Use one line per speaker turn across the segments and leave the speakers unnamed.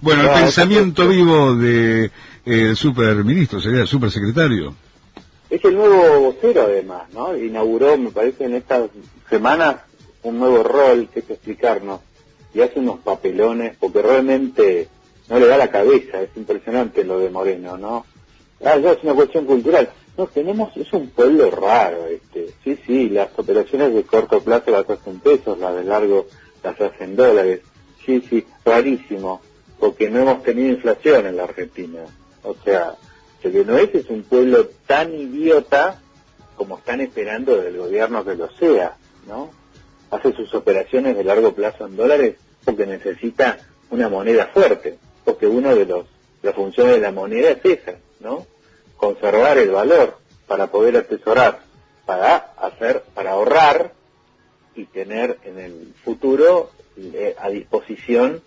Bueno, el
No,
pensamiento vivo de el superministro, sería el supersecretario.
es el nuevo vocero además, ¿no? Inauguró, me parece, en estas semanas un nuevo rol que es explicarnos y hace unos papelones porque realmente no le da la cabeza, es impresionante lo de Moreno, ¿no? Ya es una cuestión cultural. No, es un pueblo raro, sí, las operaciones de corto plazo las hacen pesos, las de largo las hacen dólares, sí, rarísimo, porque no hemos tenido inflación en la Argentina, o sea, lo que no es un pueblo tan idiota como están esperando del gobierno que lo sea, ¿no? Hace sus operaciones de largo plazo en dólares porque necesita una moneda fuerte, porque una de las funciones de la moneda es esa, ¿no? Conservar el valor para poder atesorar, para ahorrar y tener en el futuro a disposición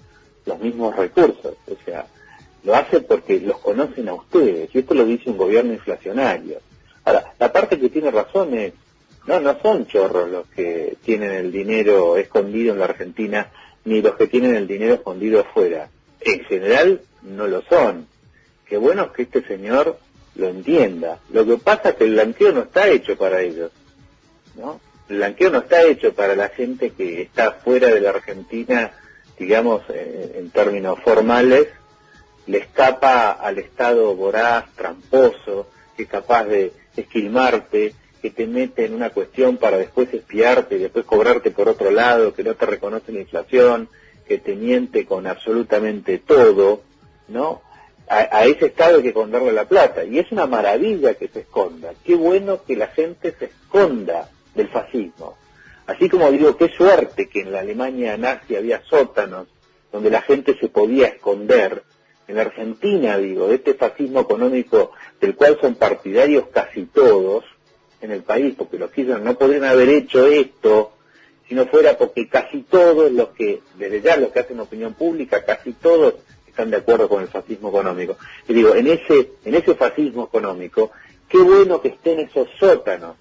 los mismos recursos. O sea, lo hace porque los conocen a ustedes, y esto lo dice un gobierno inflacionario. Ahora, la parte que tiene razón es, no son chorros los que tienen el dinero escondido en la Argentina, ni los que tienen el dinero escondido afuera. En general, no lo son. Qué bueno que este señor lo entienda. Lo que pasa es que el blanqueo no está hecho para ellos, ¿no? El blanqueo no está hecho para la gente que está fuera de la Argentina, digamos, en términos formales, le escapa al Estado voraz, tramposo, que es capaz de esquilmarte, que te mete en una cuestión para después espiarte y después cobrarte por otro lado, que no te reconoce la inflación, que te miente con absolutamente todo, ¿no? A ese Estado hay que esconderle la plata, y es una maravilla que se esconda. Qué bueno que la gente se esconda del fascismo. Así como digo, qué suerte que en la Alemania nazi había sótanos donde la gente se podía esconder. En la Argentina, digo, de este fascismo económico del cual son partidarios casi todos en el país, porque los kirchner no podrían haber hecho esto si no fuera porque casi todos los que, desde ya los que hacen opinión pública, casi todos están de acuerdo con el fascismo económico. Y digo, en ese fascismo económico, qué bueno que estén esos sótanos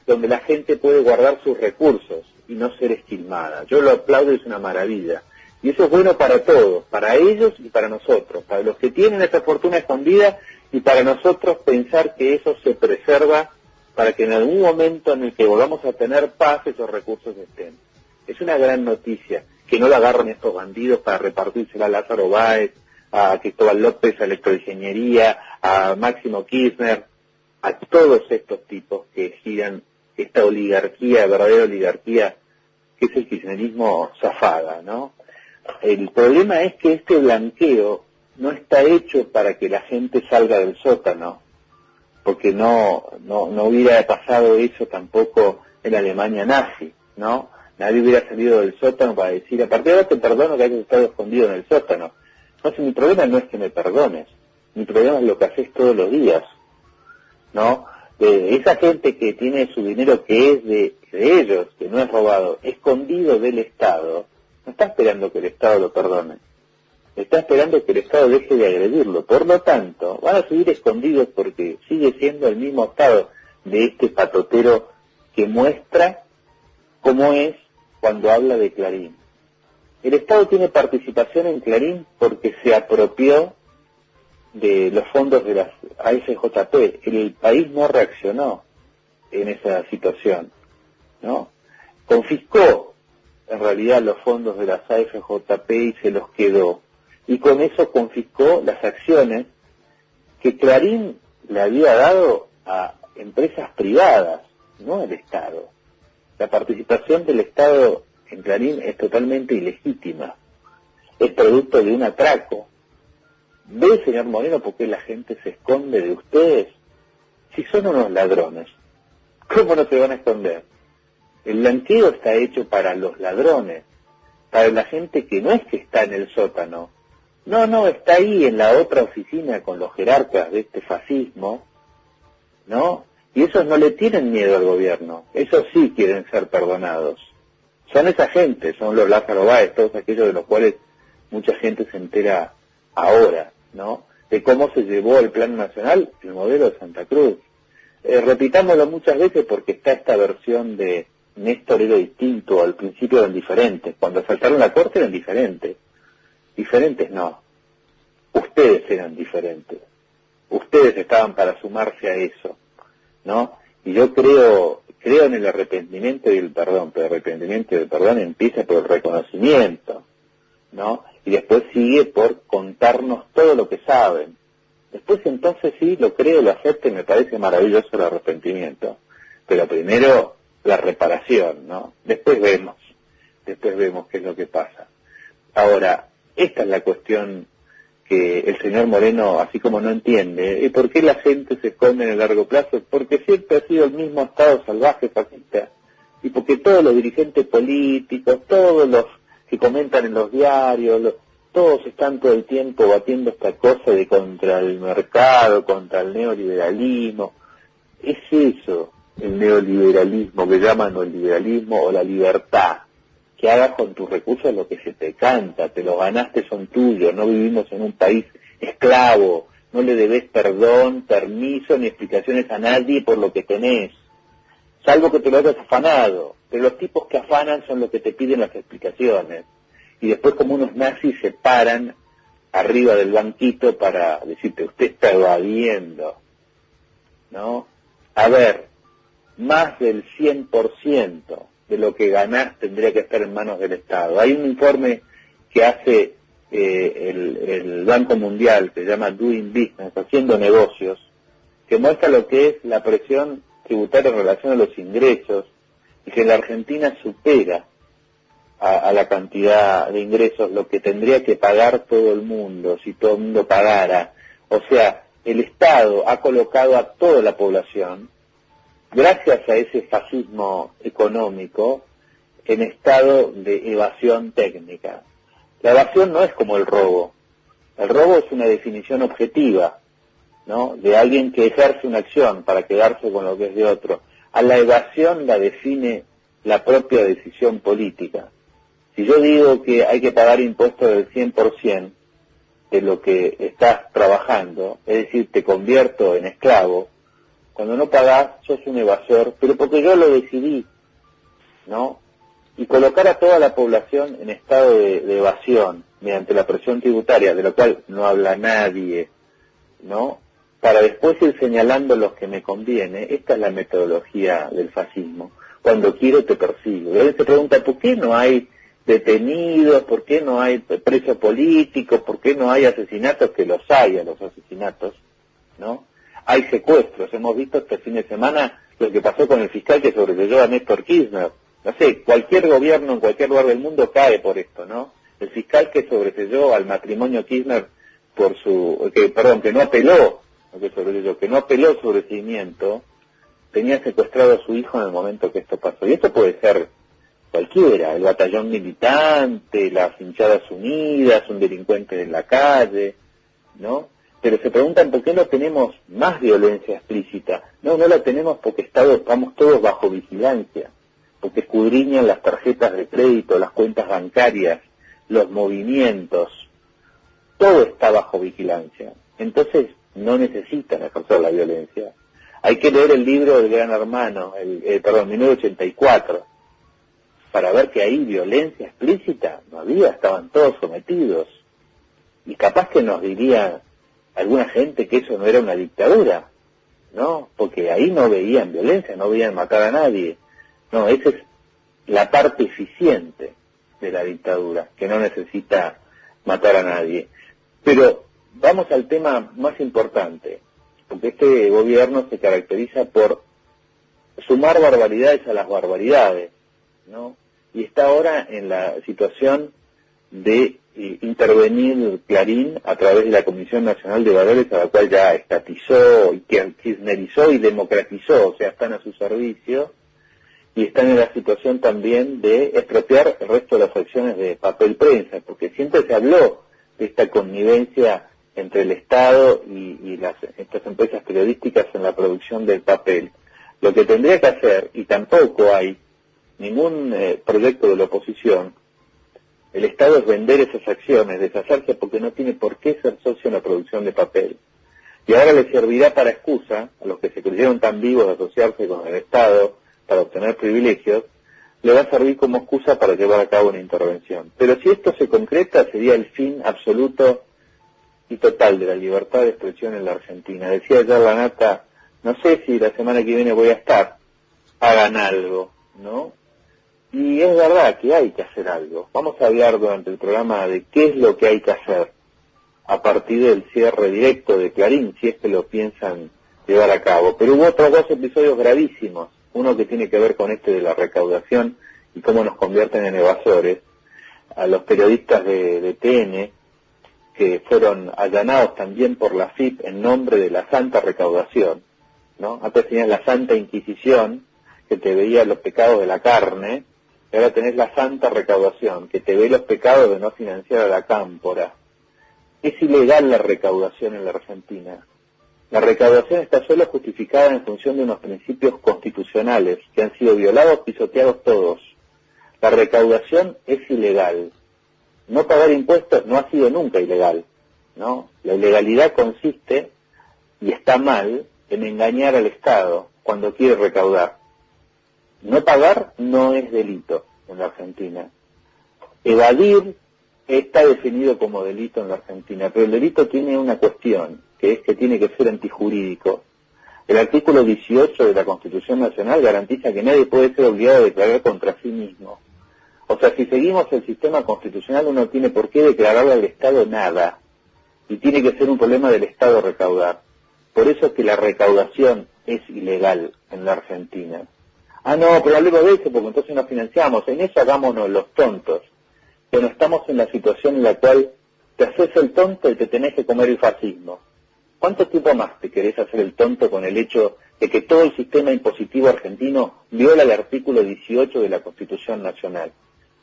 donde la gente puede guardar sus recursos y no ser esquilmada. Yo lo aplaudo, es una maravilla. Y eso es bueno para todos, para ellos y para nosotros, para los que tienen esa fortuna escondida y para nosotros pensar que eso se preserva para que en algún momento en el que volvamos a tener paz esos recursos estén. Es una gran noticia que no la agarren estos bandidos para repartírsela a Lázaro Báez, a Cristóbal López, a Electroingeniería, a Máximo Kirchner, a todos estos tipos que giran esta oligarquía, verdadera oligarquía, que es el kirchnerismo zafada, ¿no? El problema es que este blanqueo no está hecho para que la gente salga del sótano, porque no hubiera pasado eso tampoco en la Alemania nazi, ¿no? Nadie hubiera salido del sótano para decir, a partir de ahora te perdono que hayas estado escondido en el sótano. Entonces mi problema no es que me perdones, mi problema es lo que haces todos los días, ¿no? Esa gente que tiene su dinero que es de ellos, que no es robado, escondido del Estado, no está esperando que el Estado lo perdone, está esperando que el Estado deje de agredirlo. Por lo tanto, van a seguir escondidos porque sigue siendo el mismo Estado de este patotero que muestra cómo es cuando habla de Clarín. El Estado tiene participación en Clarín porque se apropió de los fondos de las AFJP. El país no reaccionó en esa situación, ¿no? Confiscó en realidad los fondos de las AFJP y se los quedó. Y con eso confiscó las acciones que Clarín le había dado a empresas privadas, no al Estado. La participación del Estado en Clarín es totalmente ilegítima. Es producto de un atraco. ¿Ve, señor Moreno, por qué la gente se esconde de ustedes? Si son unos ladrones, ¿cómo no se van a esconder? El blanqueo está hecho para los ladrones, para la gente que no es que está en el sótano. No, está ahí en la otra oficina con los jerarcas de este fascismo, ¿no? Y esos no le tienen miedo al gobierno, esos sí quieren ser perdonados. Son esa gente, son los Lázaro Báez, todos aquellos de los cuales mucha gente se entera ahora, ¿no? De cómo se llevó el Plan Nacional, el modelo de Santa Cruz. Repitámoslo muchas veces porque está esta versión de Néstor era distinto, al principio eran diferentes, cuando asaltaron la corte eran diferentes. Diferentes no. Ustedes eran diferentes. Ustedes estaban para sumarse a eso, ¿no? Y yo creo en el arrepentimiento y el perdón, pero el arrepentimiento y el perdón empieza por el reconocimiento, ¿no? Y después sigue por contarnos todo lo que saben. Después entonces sí, lo creo, lo acepto y me parece maravilloso el arrepentimiento. Pero primero la reparación, ¿no? Después vemos qué es lo que pasa. Ahora, esta es la cuestión que el señor Moreno, así como no entiende. ¿Y por qué la gente se esconde en el largo plazo? Porque siempre ha sido el mismo Estado salvaje, fascista. Y porque todos los dirigentes políticos, todos los que comentan en los diarios, todos están todo el tiempo batiendo esta cosa de contra el mercado, contra el neoliberalismo. Es eso, el neoliberalismo, que llaman el liberalismo o la libertad. Que hagas con tus recursos lo que se te canta, te los ganaste, son tuyos, no vivimos en un país esclavo, no le debes perdón, permiso ni explicaciones a nadie por lo que tenés, salvo que te lo hayas afanado, pero los tipos que afanan son los que te piden las explicaciones, y después como unos nazis se paran arriba del banquito para decirte, usted está evadiendo, ¿no? A ver, más del 100% de lo que ganás tendría que estar en manos del Estado. Hay un informe que hace el Banco Mundial, que se llama Doing Business, haciendo negocios, que muestra lo que es la presión tributaria en relación a los ingresos, y que en la Argentina supera a la cantidad de ingresos lo que tendría que pagar todo el mundo, si todo el mundo pagara. O sea, el Estado ha colocado a toda la población, gracias a ese fascismo económico, en estado de evasión técnica. La evasión no es como el robo. El robo es una definición objetiva, ¿no? De alguien que ejerce una acción para quedarse con lo que es de otro. A la evasión la define la propia decisión política. Si yo digo que hay que pagar impuestos del 100% de lo que estás trabajando, es decir, te convierto en esclavo, cuando no pagás, sos un evasor, pero porque yo lo decidí, ¿no? Y colocar a toda la población en estado de evasión, mediante la presión tributaria, de lo cual no habla nadie, ¿no? Para después ir señalando los que me conviene, esta es la metodología del fascismo. Cuando quiero te persigo. Y a veces se pregunta, ¿por qué no hay detenidos? ¿Por qué no hay presos políticos? ¿Por qué no hay asesinatos? Que los hay a los asesinatos, ¿no? Hay secuestros, hemos visto este fin de semana lo que pasó con el fiscal que sobrevivió a Néstor Kirchner. No sé, cualquier gobierno en cualquier lugar del mundo cae por esto, ¿no? El fiscal que sobrevivió al matrimonio Kirchner que no apeló, que no apeló su recibimiento, tenía secuestrado a su hijo en el momento que esto pasó. Y esto puede ser cualquiera, el batallón militante, las hinchadas unidas, un delincuente en la calle, ¿no? Pero se preguntan por qué no tenemos más violencia explícita. No la tenemos porque estamos todos bajo vigilancia, porque escudriñan las tarjetas de crédito, las cuentas bancarias, los movimientos, todo está bajo vigilancia. Entonces no necesitan ejercer la violencia. Hay que leer el libro del Gran Hermano, 1984, para ver que ahí violencia explícita no había, estaban todos sometidos. Y capaz que nos diría alguna gente que eso no era una dictadura, ¿no? Porque ahí no veían violencia, no veían matar a nadie. No, esa es la parte eficiente de la dictadura, que no necesita matar a nadie. Pero vamos al tema más importante, porque este gobierno se caracteriza por sumar barbaridades a las barbaridades, ¿no? Y está ahora en la situación de intervenir Clarín a través de la Comisión Nacional de Valores, a la cual ya estatizó y kirchnerizó y democratizó, o sea, están a su servicio, y están en la situación también de expropiar el resto de las acciones de papel prensa, porque siempre se habló de esta connivencia entre el Estado y estas empresas periodísticas en la producción del papel. Lo que tendría que hacer, y tampoco hay ningún proyecto de la oposición, el Estado es vender esas acciones, deshacerse, porque no tiene por qué ser socio en la producción de papel. Y ahora le servirá para excusa a los que se creyeron tan vivos de asociarse con el Estado para obtener privilegios, le va a servir como excusa para llevar a cabo una intervención. Pero si esto se concreta, sería el fin absoluto y total de la libertad de expresión en la Argentina. Decía ayer la Nata, no sé si la semana que viene voy a estar, hagan algo, ¿no? Y es verdad que hay que hacer algo. Vamos a hablar durante el programa de qué es lo que hay que hacer a partir del cierre directo de Clarín, si es que lo piensan llevar a cabo. Pero hubo otros dos episodios gravísimos, uno que tiene que ver con este de la recaudación y cómo nos convierten en evasores, a los periodistas de TN, que fueron allanados también por la FIP en nombre de la Santa Recaudación, ¿no? Antes tenías la Santa Inquisición, que te veía los pecados de la carne, y ahora tenés la Santa Recaudación, que te ve los pecados de no financiar a la cámpora. Es ilegal la recaudación en la Argentina. La recaudación está solo justificada en función de unos principios constitucionales que han sido violados, pisoteados todos. La recaudación es ilegal. No pagar impuestos no ha sido nunca ilegal, ¿no? La ilegalidad consiste, y está mal, en engañar al Estado cuando quiere recaudar. No pagar no es delito en la Argentina. Evadir está definido como delito en la Argentina, pero el delito tiene una cuestión, que es que tiene que ser antijurídico. El artículo 18 de la Constitución Nacional garantiza que nadie puede ser obligado a declarar contra sí mismo. O sea, si seguimos el sistema constitucional, uno no tiene por qué declararle al Estado nada, y tiene que ser un problema del Estado recaudar. Por eso es que la recaudación es ilegal en la Argentina. Ah, no, pero hablemos de eso, porque entonces nos financiamos. En eso hagámonos los tontos. Pero estamos en la situación en la cual te haces el tonto y te tenés que comer el fascismo. ¿Cuánto tiempo más te querés hacer el tonto con el hecho de que todo el sistema impositivo argentino viola el artículo 18 de la Constitución Nacional?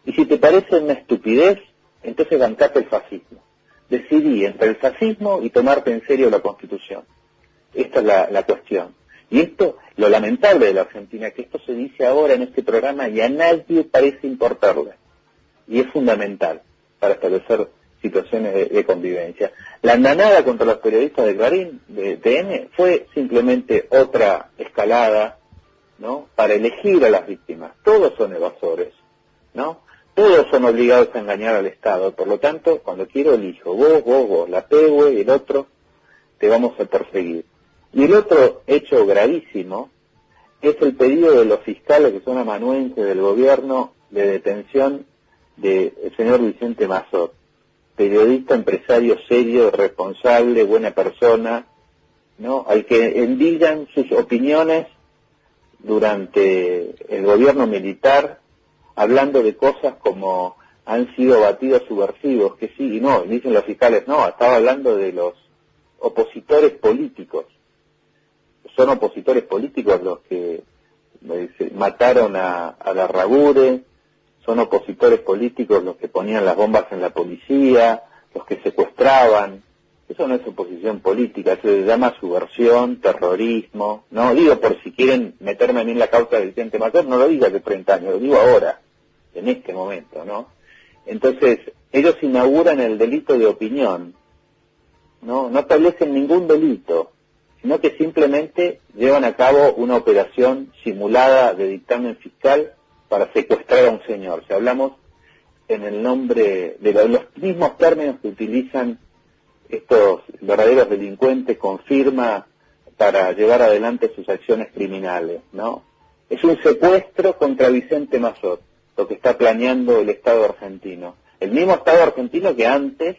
Y si te parece una estupidez, entonces bancate el fascismo. Decidí entre el fascismo y tomarte en serio la Constitución. Esta es la cuestión. Y esto, lo lamentable de la Argentina, que esto se dice ahora en este programa y a nadie parece importarle. Y es fundamental para establecer situaciones de convivencia. La andanada contra los periodistas de Clarín, de TN, fue simplemente otra escalada, ¿no? Para elegir a las víctimas. Todos son evasores, ¿no? Todos son obligados a engañar al Estado. Por lo tanto, cuando quiero elijo, vos, la PEGUE y el otro, te vamos a perseguir. Y el otro hecho gravísimo es el pedido de los fiscales que son amanuenses del gobierno de detención del señor Vicente Mazot, periodista, empresario serio, responsable, buena persona, ¿no? Al que envidian sus opiniones durante el gobierno militar, hablando de cosas como han sido batidos subversivos, que sí y no, y dicen los fiscales, no, estaba hablando de los opositores políticos. Son opositores políticos los que mataron a Larrabure, son opositores políticos los que ponían las bombas en la policía, los que secuestraban. Eso no es oposición política, se llama subversión, terrorismo, ¿no? Digo, por si quieren meterme a mí en la causa del Vicente Mazot, no lo diga de 30 años, lo digo ahora, en este momento, ¿no? Entonces, ellos inauguran el delito de opinión, ¿no? No establecen ningún delito, sino que simplemente llevan a cabo una operación simulada de dictamen fiscal para secuestrar a un señor. Si hablamos en el nombre de los mismos términos que utilizan estos verdaderos delincuentes con firma para llevar adelante sus acciones criminales, ¿no? Es un secuestro contra Vicente Mazot, lo que está planeando el Estado argentino. El mismo Estado argentino que antes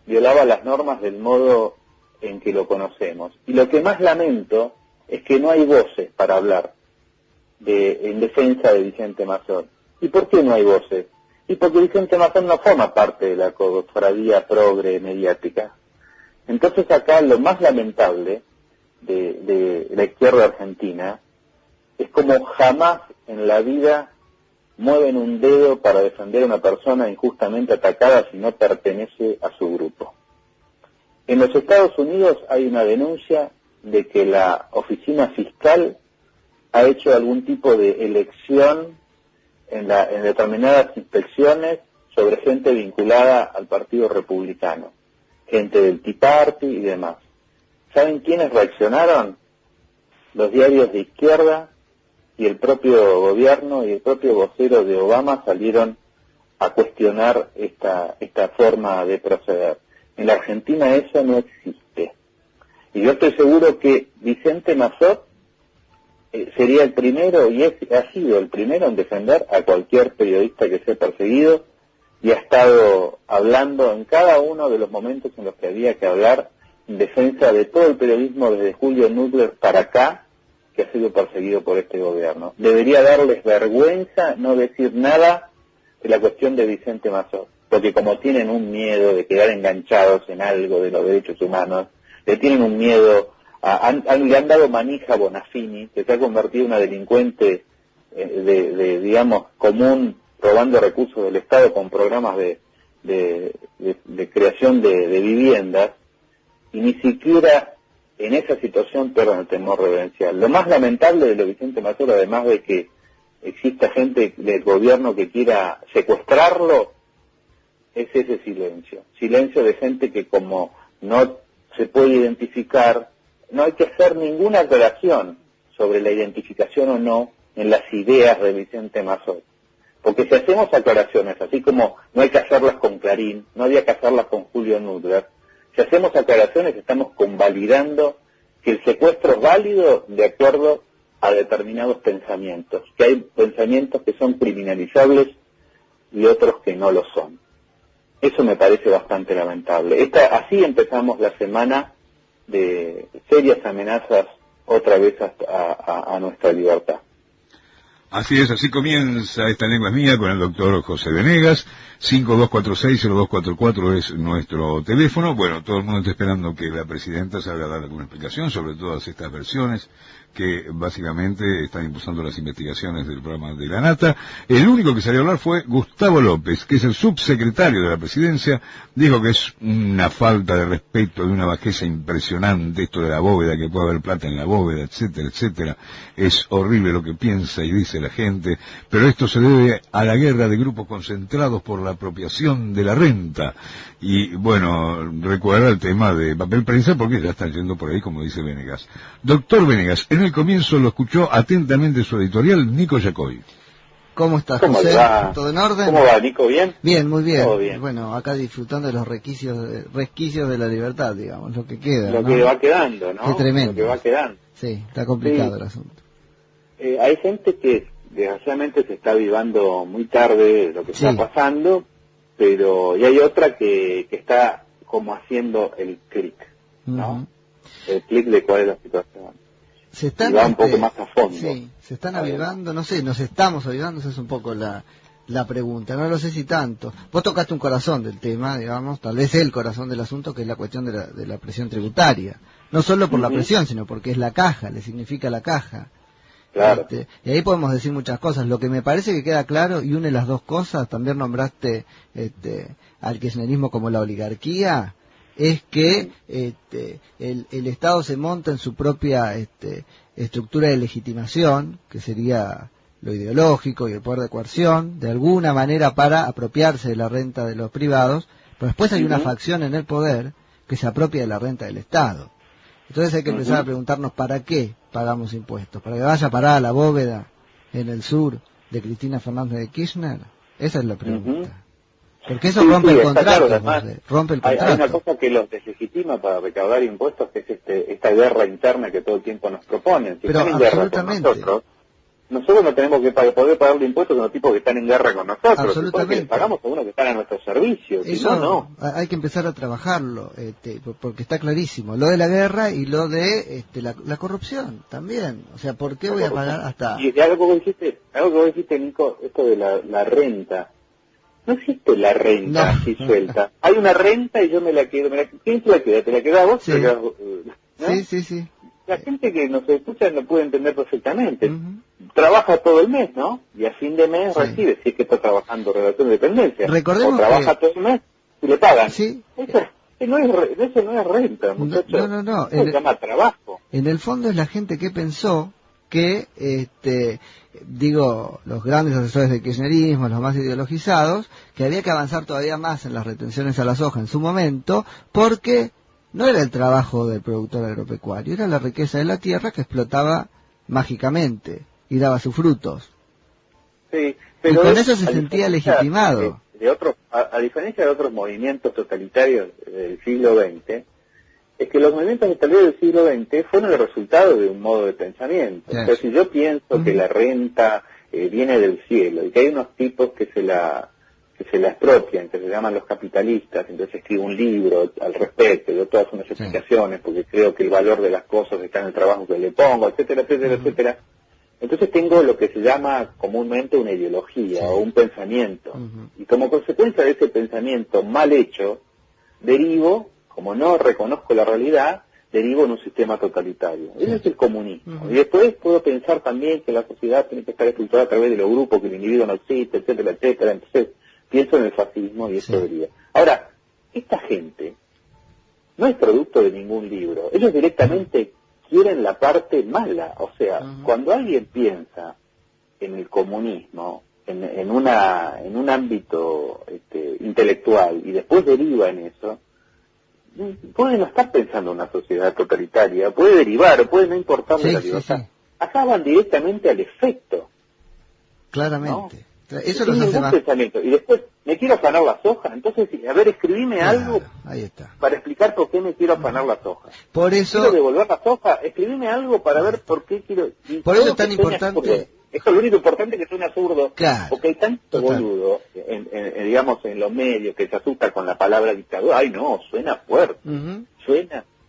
violaba las normas del modo en que lo conocemos. Y lo que más lamento es que no hay voces para hablar en defensa de Vicente Mazot. ¿Y por qué no hay voces? Y porque Vicente Mazot no forma parte de la cofradía progre mediática. Entonces acá lo más lamentable de la izquierda argentina es como jamás en la vida mueven un dedo para defender a una persona injustamente atacada si no pertenece a su grupo. En los Estados Unidos hay una denuncia de que la oficina fiscal ha hecho algún tipo de elección en determinadas inspecciones sobre gente vinculada al Partido Republicano, gente del Tea Party y demás. ¿Saben quiénes reaccionaron? Los diarios de izquierda y el propio gobierno y el propio vocero de Obama salieron a cuestionar esta forma de proceder. En la Argentina eso no existe. Y yo estoy seguro que Vicente Mazot sería el primero, y ha sido el primero en defender a cualquier periodista que sea perseguido, y ha estado hablando en cada uno de los momentos en los que había que hablar en defensa de todo el periodismo desde Julio Nudler para acá, que ha sido perseguido por este gobierno. Debería darles vergüenza no decir nada de la cuestión de Vicente Mazot, porque como tienen un miedo de quedar enganchados en algo de los derechos humanos, le tienen un miedo, le han dado manija a Bonafini, que se ha convertido en una delincuente digamos, común, robando recursos del Estado con programas de creación de viviendas, y ni siquiera en esa situación pierden el temor reverencial. Lo más lamentable de lo Vicente Mazot, además de que exista gente del gobierno que quiera secuestrarlo, es ese silencio de gente que como no se puede identificar, no hay que hacer ninguna aclaración sobre la identificación o no en las ideas de Vicente Mazot. Porque si hacemos aclaraciones, así como no hay que hacerlas con Clarín, no había que hacerlas con Julio Nudler, si hacemos aclaraciones estamos convalidando que el secuestro es válido de acuerdo a determinados pensamientos, que hay pensamientos que son criminalizables y otros que no lo son. Eso me parece bastante lamentable. Así empezamos la semana de serias amenazas otra vez a nuestra libertad.
Así es, así comienza Esta Lengua es Mía con el doctor José Venegas. 5246-0244 es nuestro teléfono. Bueno, todo el mundo está esperando que la presidenta salga a dar alguna explicación sobre todas estas versiones que básicamente están impulsando las investigaciones del programa de la Nata. El único que salió a hablar fue Gustavo López, que es el subsecretario de la presidencia. Dijo que es una falta de respeto, de una bajeza impresionante esto de la bóveda, que puede haber plata en la bóveda, etcétera, etcétera. Es horrible lo que piensa y dice la gente, pero esto se debe a la guerra de grupos concentrados por la apropiación de la renta. Y bueno, recuerda el tema de papel prensa porque ya están yendo por ahí, como dice Venegas. Doctor Venegas, en el comienzo lo escuchó atentamente su editorial Nico Yacoy.
¿Cómo estás,
¿Cómo
José?
va?
¿Todo en orden?
¿Cómo va, Nico? ¿Bien?
Bien, muy bien.
Todo bien.
Bueno, acá disfrutando de los resquicios de la libertad, digamos, lo que queda.
Lo
¿no?
que va quedando, ¿no?
Qué tremendo.
Lo que va quedando.
Sí, está complicado
Sí.
el asunto.
Hay gente que desgraciadamente se está avivando muy tarde lo que
Sí.
está pasando, pero y hay otra que está como haciendo el clic, ¿no?
Ujú.
El clic de cuál es la situación.
Se están,
Y va un poco más a fondo.
Sí, se están avivando, no sé, nos estamos avivando, esa es un poco la pregunta, no lo sé si tanto. Vos tocaste un corazón del tema, digamos, tal vez el corazón del asunto, que es la cuestión de la presión tributaria. No solo por la presión, sino porque es la caja, le significa la caja.
Claro.
Y ahí podemos decir muchas cosas. Lo que me parece que queda claro y une las dos cosas, también nombraste al kirchnerismo como la oligarquía, es que el Estado se monta en su propia estructura de legitimación, que sería lo ideológico y el poder de coerción, de alguna manera para apropiarse de la renta de los privados, pero después hay una facción en el poder que se apropia de la renta del Estado. Entonces hay que empezar a preguntarnos para qué pagamos impuestos, para que vaya a parar a la bóveda en el sur de Cristina Fernández de Kirchner. Esa es la pregunta. Porque eso rompe el contrato,
claro, además,
José, rompe el contrato.
Hay una cosa que los deslegitima para recaudar impuestos, que es esta guerra interna que todo el tiempo nos proponen. Si
Pero
están en guerra con nosotros no tenemos que poder pagarle impuestos a los tipos que están en guerra con nosotros.
Absolutamente.
Les pagamos a uno que están a nuestro servicio. Si
Eso
no.
Hay que empezar a trabajarlo, porque está clarísimo. Lo de la guerra y lo de la corrupción también. O sea, ¿por qué voy a pagar hasta...?
Y algo que vos dijiste, Nico, esto de la renta. No existe la renta así suelta. Hay una renta y yo me la quedo. ¿Quién se la queda? ¿Te la queda vos?
Sí.
¿Te la queda, ¿no?
Sí.
La gente que nos escucha lo puede entender perfectamente. Trabaja todo el mes, ¿no? Y a fin de mes recibe, si es que está trabajando en relación de dependencia.
Recordemos
o trabaja todo el mes y le pagan.
Sí.
Eso no es renta, muchachos.
No.
Eso se llama trabajo.
En el fondo es la gente que pensó que, los grandes asesores del kirchnerismo, los más ideologizados, que había que avanzar todavía más en las retenciones a la soja en su momento, porque no era el trabajo del productor agropecuario, era la riqueza de la tierra que explotaba mágicamente. y daba sus frutos.
Sí,
Y
pero
con eso se sentía legitimado.
A diferencia de otros movimientos totalitarios del siglo XX, es que los movimientos totalitarios del siglo XX fueron el resultado de un modo de pensamiento.
Yes.
O sea, si yo pienso que la renta viene del cielo y que hay unos tipos que se la expropian, que se llaman los capitalistas, entonces escribo un libro al respecto, yo todas unas explicaciones, porque creo que el valor de las cosas está en el trabajo que le pongo, etcétera, etcétera, etcétera. Entonces tengo lo que se llama comúnmente una ideología o un pensamiento. Y como consecuencia de ese pensamiento mal hecho, derivo, como no reconozco la realidad, derivo en un sistema totalitario. Ese es el comunismo. Y después puedo pensar también que la sociedad tiene que estar estructurada a través de los grupos, que el individuo no existe, etcétera, etcétera. Entonces pienso en el fascismo y eso deriva. Ahora, esta gente no es producto de ningún libro. Ellos directamente quieren la parte mala. O sea, cuando alguien piensa en el comunismo, en un ámbito intelectual y después deriva en eso, puede no estar pensando en una sociedad totalitaria, puede derivar o puede no importarle la libertad. Acá van directamente al efecto.
Claramente.
¿No?
Eso los hace más...
pensamiento. Y después, me quiero afanar las hojas. Entonces, a ver, escribime algo
ahí está.
para explicar por qué me quiero afanar las hojas.
Por eso...
Quiero devolver las hojas, escribime algo para ver por qué quiero...
Por eso es tan importante...
Esto es lo único importante, que suena absurdo,
claro,
porque hay tanto boludo, digamos, en los medios que se asusta con la palabra dictadura. Ay, no, suena fuerte,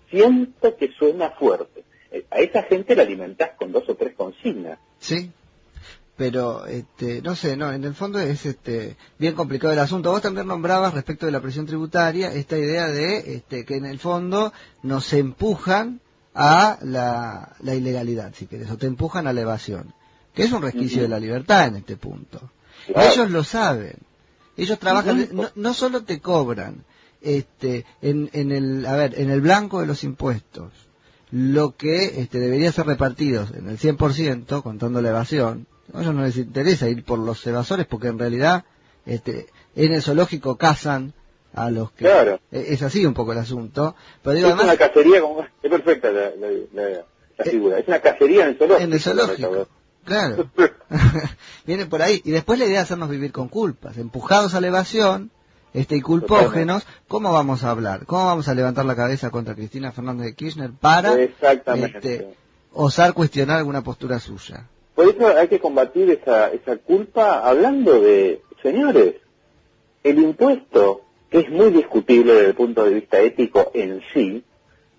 siento que suena fuerte. A esa gente la alimentás con 2 o 3 consignas.
Sí, pero, no sé, en el fondo es bien complicado el asunto. Vos también nombrabas respecto de la presión tributaria esta idea de que en el fondo nos empujan a la ilegalidad, si querés, o te empujan a la evasión, que es un resquicio de la libertad en este punto. Claro. Ellos lo saben. Ellos trabajan, no solo te cobran en el blanco de los impuestos lo que debería ser repartido en el 100%, contando la evasión. A ellos no les interesa ir por los evasores, porque en realidad en el zoológico cazan a los que... Claro. Es así un poco el asunto. Pero digo,
es
además,
una cacería, es perfecta la figura. Es una cacería en el zoológico.
En el zoológico. Claro. Viene por ahí. Y después la idea es hacernos vivir con culpas, empujados a la evasión, y culpógenos. ¿Cómo vamos a hablar? ¿Cómo vamos a levantar la cabeza contra Cristina Fernández de Kirchner para osar cuestionar alguna postura suya?
Por eso hay que combatir esa culpa hablando de, señores, el impuesto, que es muy discutible desde el punto de vista ético en sí,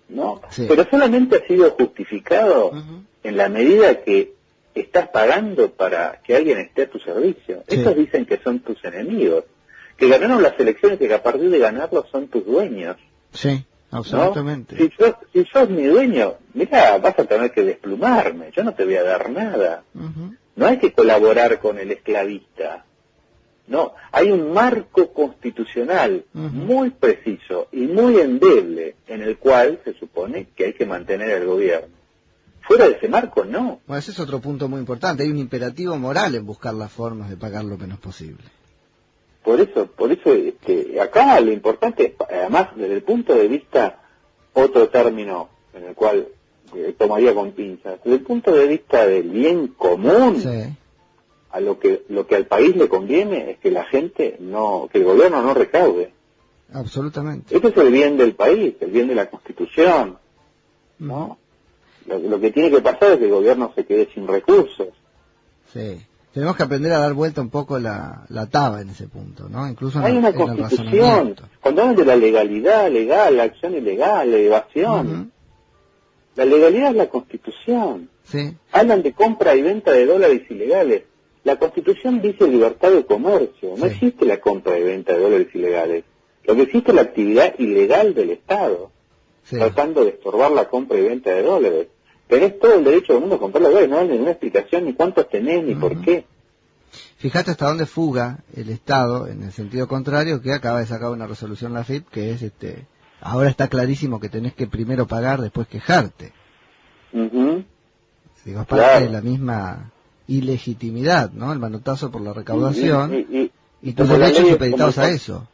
¿no? Sí. Pero solamente ha sido justificado en la medida que estás pagando para que alguien esté a tu servicio. Sí. Estos dicen que son tus enemigos, que ganaron las elecciones y que a partir de ganarlos son tus dueños.
Sí, absolutamente.
¿No? Si sos mi dueño, mira, vas a tener que desplumarme, yo no te voy a dar nada. No hay que colaborar con el esclavista. No, hay un marco constitucional muy preciso y muy endeble en el cual se supone que hay que mantener el gobierno. Fuera de ese marco, no.
Bueno, ese es otro punto muy importante. Hay un imperativo moral en buscar las formas de pagar lo menos posible.
Por eso, acá lo importante, además, desde el punto de vista, otro término en el cual tomaría con pinzas, desde el punto de vista del bien común, a lo que al país le conviene es que la gente que el gobierno no recaude.
Absolutamente.
Ese es el bien del país, el bien de la Constitución, ¿no? Lo que tiene que pasar es que el gobierno se quede sin recursos.
Sí. Tenemos que aprender a dar vuelta un poco la taba en ese punto, ¿no? Incluso
hay una constitución. Cuando hablan de la legalidad legal, la acción ilegal, la evasión, la legalidad es la Constitución.
Sí.
Hablan de compra y venta de dólares ilegales. La Constitución dice libertad de comercio. No existe la compra y venta de dólares ilegales. Lo que existe es la actividad ilegal del Estado, tratando de estorbar la compra y venta de dólares. Tenés todo el derecho del mundo a comprar dólares, no hay ninguna explicación ni cuántos tenés ni por qué.
Fíjate hasta dónde fuga el Estado en el sentido contrario, que acaba de sacar una resolución la FIP, que es ahora está clarísimo que tenés que primero pagar, después quejarte. Digo, es parte de la misma ilegitimidad, ¿no? El manotazo por la recaudación y tus derechos supeditados a eso.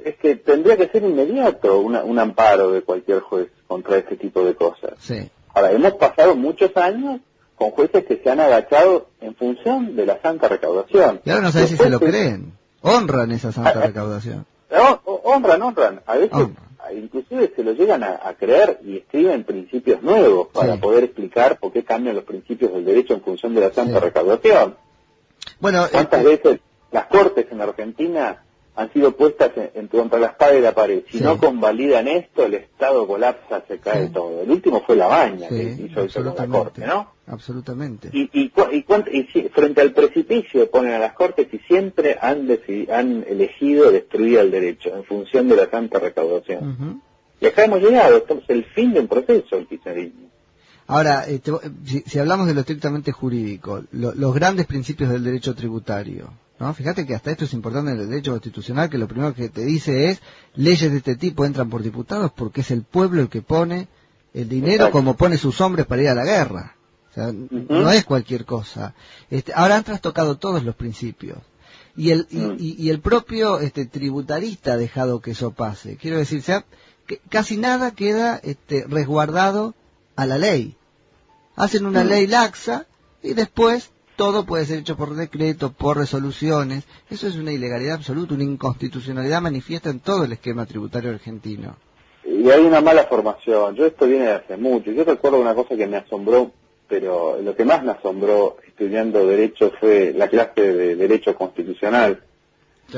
Es que tendría que ser inmediato un amparo de cualquier juez contra este tipo de cosas.
Sí.
Ahora, hemos pasado muchos años con jueces que se han agachado en función de la santa recaudación.
Y ahora no sabes si se lo creen. Honran esa santa recaudación.
Honran. A veces inclusive se lo llegan a creer y escriben principios nuevos para poder explicar por qué cambian los principios del derecho en función de la santa recaudación.
Bueno,
¿cuántas veces las cortes en Argentina han sido puestas contra la espada y la pared? Si no convalidan esto, el Estado colapsa, se cae todo. El último fue Labaña, que hizo eso con la corte, ¿no?
Absolutamente.
Y frente al precipicio ponen a las cortes y siempre han elegido destruir el derecho en función de la santa recaudación. Y acá hemos llegado, estamos el fin de un proceso, el kirchnerismo.
Ahora, si hablamos de lo estrictamente jurídico, los grandes principios del derecho tributario, ¿no? Fíjate que hasta esto es importante en el derecho constitucional, que lo primero que te dice es, leyes de este tipo entran por diputados porque es el pueblo el que pone el dinero como pone sus hombres para ir a la guerra. O sea, no es cualquier cosa. Ahora han trastocado todos los principios. Y el propio tributarista ha dejado que eso pase. Quiero decir, que casi nada queda resguardado a la ley. Hacen una ley laxa y después todo puede ser hecho por decreto, por resoluciones. Eso es una ilegalidad absoluta, una inconstitucionalidad manifiesta en todo el esquema tributario argentino.
Y hay una mala formación. Esto viene de hace mucho. Yo recuerdo una cosa que me asombró, pero lo que más me asombró estudiando Derecho fue la clase de Derecho Constitucional,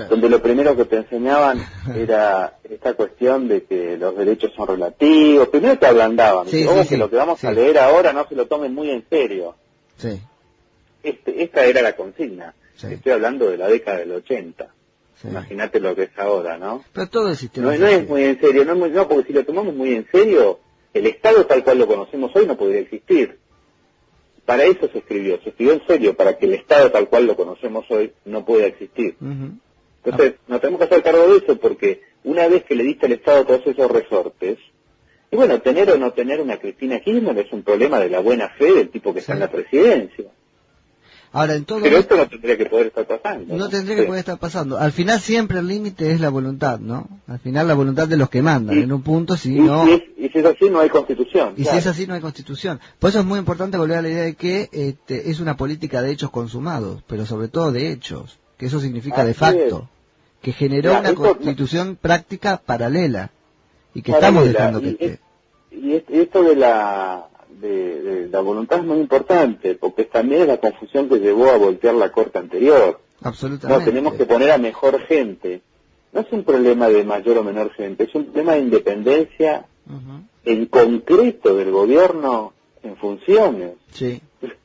donde lo primero que te enseñaban era esta cuestión de que los derechos son relativos. Primero te ablandaban. Que lo que vamos a leer ahora no se lo tomen muy en serio.
Sí.
Esta era la consigna. Estoy hablando de la década del 80. Imagínate lo que es ahora, ¿no?
Pero todo el sistema
no es muy en serio, no, porque si lo tomamos muy en serio, el Estado tal cual lo conocemos hoy no podría existir. Para eso se escribió en serio, para que el Estado tal cual lo conocemos hoy no pueda existir. Entonces, nos tenemos que hacer cargo de eso, porque una vez que le diste al Estado todos esos resortes, y bueno, tener o no tener una Cristina Kirchner es un problema de la buena fe del tipo que está en la presidencia.
Ahora,
pero esto no tendría que poder estar pasando.
No tendría que poder estar pasando. Al final siempre el límite es la voluntad, ¿no? Al final la voluntad de los que mandan. En un punto, si
es así, no hay constitución.
Y si es así, no hay constitución. Por eso es muy importante volver a la idea de que es una política de hechos consumados, pero sobre todo de hechos, que eso significa de facto, que generó una constitución práctica paralela, y que estamos dejando que esté.
Y esto de la voluntad es muy importante, porque también es la confusión que llevó a voltear la corte anterior.
Absolutamente.
No, tenemos que poner a mejor gente. No es un problema de mayor o menor gente, es un problema de independencia en concreto del gobierno en funciones.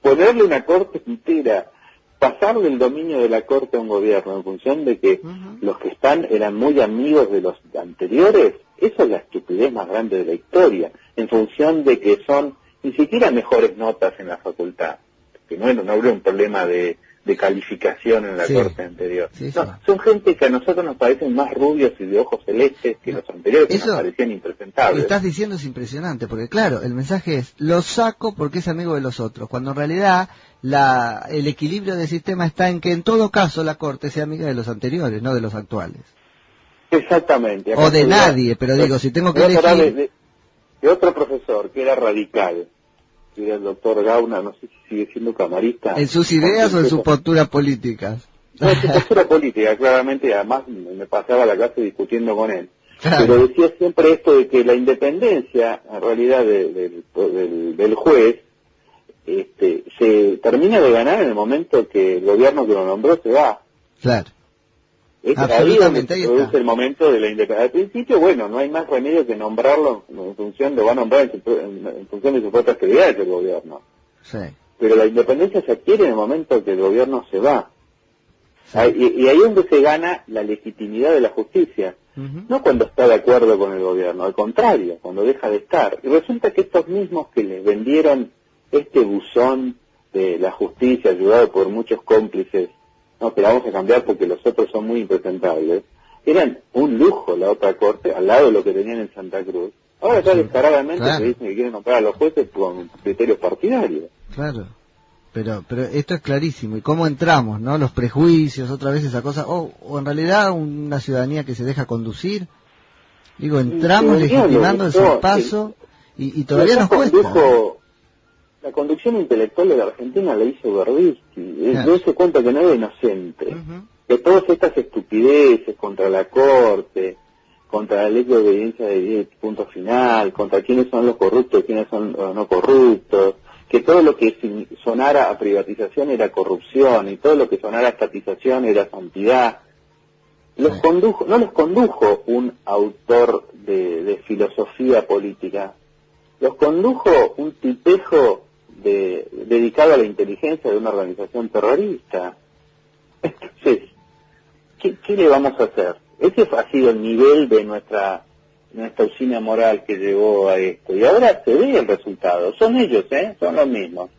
Ponerle una corte entera, pasarle el dominio de la corte a un gobierno en función de que los que están eran muy amigos de los anteriores, eso es la estupidez más grande de la historia, en función de que son ni siquiera mejores notas en la facultad, que no habría un problema de calificación en la corte anterior. Son gente que a nosotros nos parecen más rubios y de ojos celestes que los anteriores, que nos parecían impresentables.
Lo que estás diciendo es impresionante, porque claro, el mensaje es, lo saco porque es amigo de los otros, cuando en realidad el equilibrio del sistema está en que en todo caso la corte sea amiga de los anteriores, no de los actuales.
Exactamente.
O de nadie, pero digo, si tengo que elegir...
De otro profesor que era radical, que era el doctor Gauna, no sé si sigue siendo camarista.
¿En sus ideas o en sus posturas políticas?
No, en su postura política, claramente, y además me pasaba la clase discutiendo con él.
Claro.
Pero decía siempre esto de que la independencia, en realidad, del juez, se termina de ganar en el momento que el gobierno que lo nombró se va.
Claro.
Es ahí donde se produce el momento de la independencia. Al principio, bueno, no hay más remedio que nombrarlo en función, lo va a nombrar en función de sus propias actividades del gobierno. Pero la independencia se adquiere en el momento que el gobierno se va. Y ahí es donde se gana la legitimidad de la justicia. No cuando está de acuerdo con el gobierno, al contrario, cuando deja de estar. Y resulta que estos mismos que les vendieron este buzón de la justicia, ayudado por muchos cómplices, no, que la vamos a cambiar porque los otros son muy impresentables, eran un lujo la otra corte, al lado de lo que tenían en Santa Cruz. Ahora ya descaradamente se dicen que quieren nombrar a los jueces con criterios partidarios.
Claro, pero esto es clarísimo. ¿Y cómo entramos, no? Los prejuicios, otra vez esa cosa, o en realidad una ciudadanía que se deja conducir. Digo, entramos legitimando el paso y todavía nos cuesta.
la conducción intelectual de la Argentina la hizo Berbisky.
Claro.
Dése cuenta que no era inocente.
Ujú.
Que todas estas estupideces contra la Corte, contra la ley de obediencia de punto final, contra quiénes son los corruptos y quiénes son los no corruptos, que todo lo que sonara a privatización era corrupción y todo lo que sonara a estatización era santidad, no los condujo un autor de filosofía política, los condujo un tipejo dedicado a la inteligencia de una organización terrorista. Entonces, ¿qué le vamos a hacer? Ese ha sido el nivel de nuestra usina moral que llevó a esto. Y ahora se ve el resultado. Son ellos, son los mismos.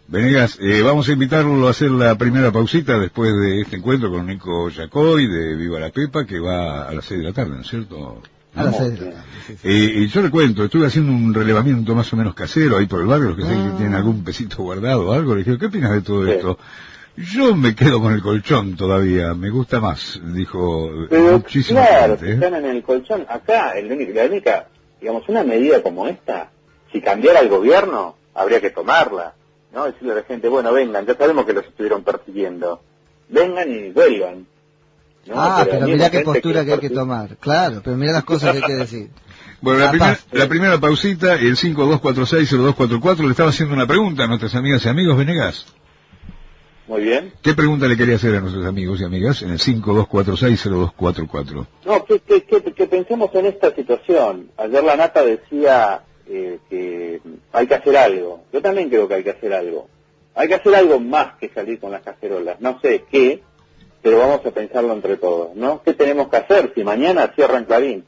Venegas, vamos a invitarlo a hacer la primera pausita después de este encuentro con Nico Yacoy de Viva la Pepa, que va a las 6 de la tarde, ¿no es cierto?
A las 6 de la tarde. Sí, sí.
Y yo le cuento, estuve haciendo un relevamiento más o menos casero ahí por el barrio, los que sé que tienen algún pesito guardado o algo. Le dije, ¿qué opinas de todo esto? Yo me quedo con el colchón todavía, me gusta más, dijo.
Pero
muchísima
claro,
gente.
están en el colchón. Acá, la única, digamos, una medida como esta, si cambiara el gobierno, habría que tomarla, ¿no? Decirle a la gente, bueno, vengan, ya sabemos que los estuvieron persiguiendo, vengan y vuelvan. ¿No?
Pero mirá qué postura que hay que tomar, claro, pero mirá las cosas que hay que decir.
Bueno, la primera pausita, el 5246-0244, le estaba haciendo una pregunta a nuestras amigas y amigos. Venegas.
Muy bien.
¿Qué pregunta le quería hacer a nuestros amigos y amigas en el 5246-0244?
No, que pensemos en esta situación. Ayer la Nata decía que hay que hacer algo. Yo también creo que hay que hacer algo. Hay que hacer algo más que salir con las cacerolas. No sé qué, pero vamos a pensarlo entre todos, ¿no? ¿Qué tenemos que hacer si mañana cierran Clarín?